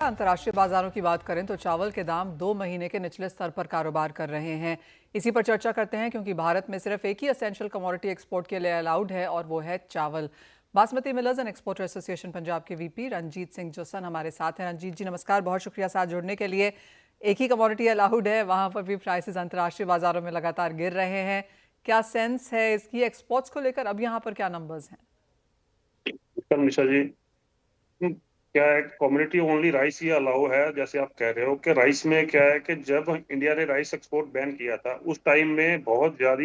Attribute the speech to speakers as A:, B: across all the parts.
A: अंतर्राष्ट्रीय बाजारों की बात करें तो चावल के दाम 2 महीने के निचले स्तर पर कारोबार कर रहे हैं। इसी पर चर्चा करते हैं क्योंकि भारत में सिर्फ एक ही एसेंशियल कमोडिटी एक्सपोर्ट के लिए अलाउड है और वो है चावल। Basmati millers and exporter association Punjab के वीपी रंजीत सिंह जोसन हमारे साथ हैं। रंजीत जी नमस्कार, बहुत शुक्रिया साथ जुड़ने के लिए। एक ही कमोडिटी अलाउड है, वहां पर भी प्राइसेस अंतर्राष्ट्रीय बाजारों में लगातार गिर रहे हैं। क्या सेंस है इसकी एक्सपोर्ट्स को लेकर? अब यहाँ पर क्या नंबर्स हैं?
B: निशा जी, क्या है, कम्युनिटी ओनली राइस ही अलाउ है। जैसे आप कह रहे हो कि राइस में क्या है कि जब इंडिया ने राइस एक्सपोर्ट बैन किया था उस टाइम में बहुत ज्यादा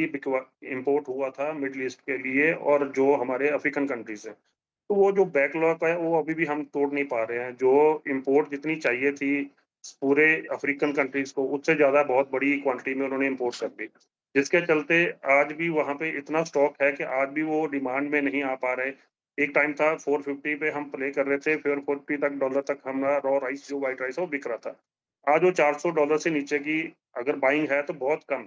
B: इंपोर्ट हुआ था मिडिल ईस्ट के लिए और जो हमारे अफ्रीकन कंट्रीज है। तो वो जो बैकलॉग है वो अभी भी हम तोड़ नहीं पा रहे हैं। जो इंपोर्ट जितनी चाहिए थी पूरे अफ्रीकन कंट्रीज को, उससे ज्यादा बहुत बड़ी क्वांटिटी में उन्होंने इंपोर्ट कर दी, जिसके चलते आज भी वहां पे इतना स्टॉक है कि आज भी वो डिमांड में नहीं आ पा रहे। एक टाइम था 450 पे हम प्ले कर रहे थे, फिर 40 तक डॉलर तक हमारा रॉ राइस जो व्हाइट राइस है वो बिक रहा था। आज वो $400 से नीचे की अगर बाइंग है तो बहुत कम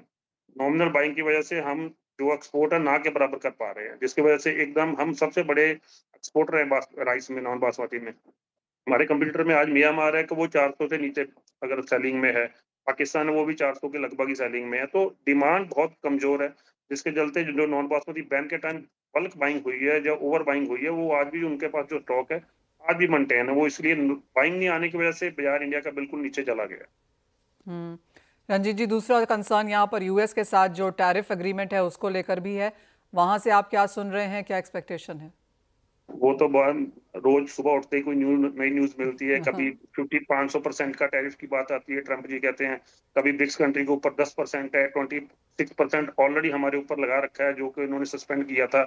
B: नॉमिनल बाइंग की वजह से हम जो एक्सपोर्ट है ना के बराबर कर पा रहे हैं, जिसकी वजह से एकदम हम सबसे बड़े एक्सपोर्टर हैं राइस में, नॉन बासमती में। हमारे कंप्यूटर में आज म्यांमार है कि वो 400 से नीचे अगर सेलिंग में है। पाकिस्तान है वो भी 400 के लगभग ही सेलिंग में है। तो डिमांड बहुत कमजोर है, जिसके चलते जो नॉन बासमती बैन के टाइम बल्क बाइंग हुई है, जो ओवर बाइंग हुई है, वो आज भी उनके पास जो स्टॉक है आज भी मेंटेन है। वो इसलिए बाइंग नहीं आने की वजह से बाजार इंडिया का बिल्कुल नीचे चला गया।
A: रंजीत जी, दूसरा कंसर्न यहाँ पर यूएस के साथ जो टैरिफ एग्रीमेंट है उसको लेकर भी है। वहां से आप क्या सुन रहे हैं, क्या एक्सपेक्टेशन है?
B: वो तो रोज सुबह उठते ही कोई नई न्यूज मिलती है। कभी 500% का टैरिफ की बात आती है, ट्रंप जी कहते हैं। कभी ब्रिक्स कंट्री के ऊपर 10% है, 26% ऑलरेडी हमारे ऊपर लगा रखा है जो कि उन्होंने सस्पेंड किया था।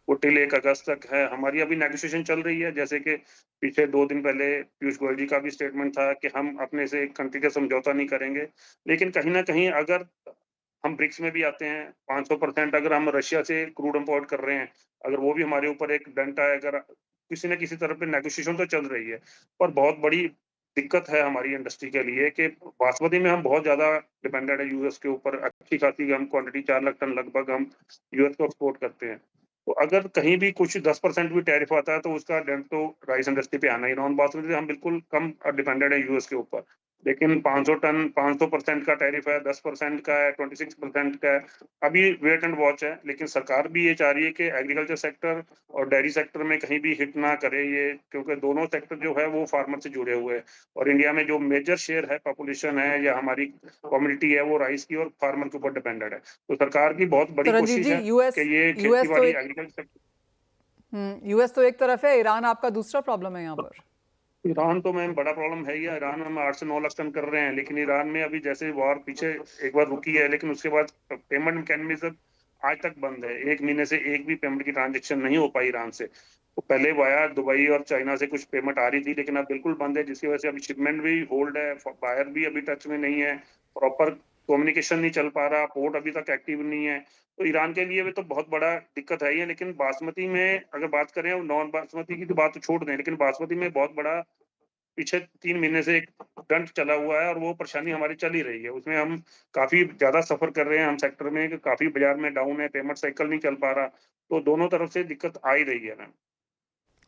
B: वो टिल 1 अगस्त तक है। हमारी अभी नेगोशिएशन चल रही है। जैसे कि पीछे 2 दिन पहले पीयूष गोयल जी का भी स्टेटमेंट था कि हम अपने से एक कंट्री का समझौता नहीं करेंगे। लेकिन कहीं ना कहीं अगर हम ब्रिक्स में भी आते हैं, 500% अगर हम रशिया से क्रूड इंपोर्ट कर रहे हैं, अगर वो भी हमारे ऊपर एक डंटा है, अगर किसी न किसी तरह पे नेगोशिएशन तो चल रही है। पर बहुत बड़ी दिक्कत है हमारी इंडस्ट्री के लिए कि बासमती में हम बहुत ज्यादा डिपेंडेंट है यूएस के ऊपर। अच्छी खासी हम क्वांटिटी 4 लाख टन लगभग हम यूएस को एक्सपोर्ट करते हैं। तो अगर कहीं भी कुछ 10% भी टैरिफ आता है तो उसका डेंट तो राइस इंडस्ट्री पे आना ही। नॉन बासमती से हम बिल्कुल कम डिपेंडेंट है यूएस के ऊपर। लेकिन 500 टन 500% का टैरिफ है, 10% का है, 26% का है। अभी वेट एंड वॉच है। लेकिन सरकार भी ये चाह रही है कि एग्रीकल्चर सेक्टर और डेयरी सेक्टर में कहीं भी हिट ना करे ये, क्योंकि दोनों सेक्टर जो है वो फार्मर से जुड़े हुए हैं। और इंडिया में जो मेजर शेयर है पॉपुलेशन है या हमारी कम्युनिटी है वो राइस की और फार्मर के ऊपर डिपेंडेंट है। तो सरकार की बहुत
A: तो
B: बड़ी
A: रंजीत
B: कोशिश
A: जी,
B: है
A: यूएस
B: कि ये खेती
A: यूएस तो
B: बाड़ी
A: एक
B: एग्रीकल्चर।
A: यूएस तो एक तरफ है, ईरान आपका दूसरा प्रॉब्लम है यहाँ पर।
B: ईरान तो मैम बड़ा प्रॉब्लम है ही है। ईरान में हम 8 से 9 लाख टन कर रहे हैं, लेकिन ईरान में अभी जैसे वॉर पीछे एक बार रुकी है, लेकिन उसके बाद पेमेंट मैकेनिज्म आज तक बंद है। 1 महीने से एक भी पेमेंट की ट्रांजेक्शन नहीं हो पाई ईरान से। तो पहले वाया दुबई और चाइना से कुछ पेमेंट आ रही थी, लेकिन अब बिल्कुल बंद है, जिसकी वजह से अभी शिपमेंट भी होल्ड है, बायर भी अभी टच में नहीं है, प्रॉपर कम्युनिकेशन नहीं चल पा रहा, पोर्ट अभी तक एक्टिव नहीं है। तो ईरान के लिए भी तो बहुत बड़ा दिक्कत है ही है। लेकिन बासमती में अगर बात करें, नॉन बासमती की तो बात तो छोड़ दें, लेकिन बासमती में बहुत बड़ा पीछे 3 महीने से एक दंड चला हुआ है और वो परेशानी हमारी चल ही रही है। उसमें हम काफी ज्यादा सफर कर रहे हैं हम सेक्टर में कि काफी बाजार में डाउन है, पेमेंट साइकिल नहीं चल पा रहा। तो दोनों तरफ से दिक्कत आ ही रही है मैम।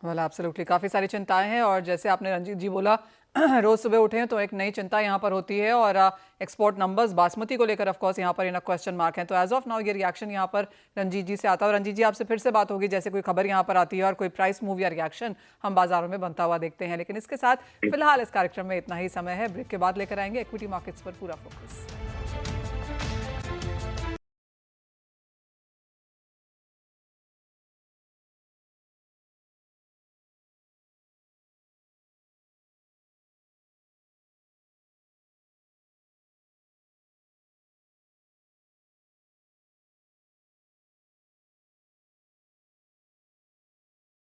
A: वेल एब्सोल्युटली, काफ़ी सारी चिंताएं हैं और जैसे आपने रंजीत जी बोला रोज सुबह उठे हैं तो एक नई चिंता यहाँ पर होती है। और एक्सपोर्ट नंबर्स बासमती को लेकर ऑफ कोर्स यहाँ पर इन क्वेश्चन मार्क हैं। तो एज ऑफ नाउ ये रिएक्शन यहाँ पर रंजीत जी से आता है। और रंजीत जी, आपसे फिर से बात होगी जैसे कोई खबर यहाँ पर आती है और कोई प्राइस मूव या रिएक्शन हम बाजारों में बनता हुआ देखते हैं। लेकिन इसके साथ फिलहाल इस कार्यक्रम में इतना ही समय है। ब्रेक के बाद लेकर आएंगे इक्विटी मार्केट्स पर पूरा फोकस।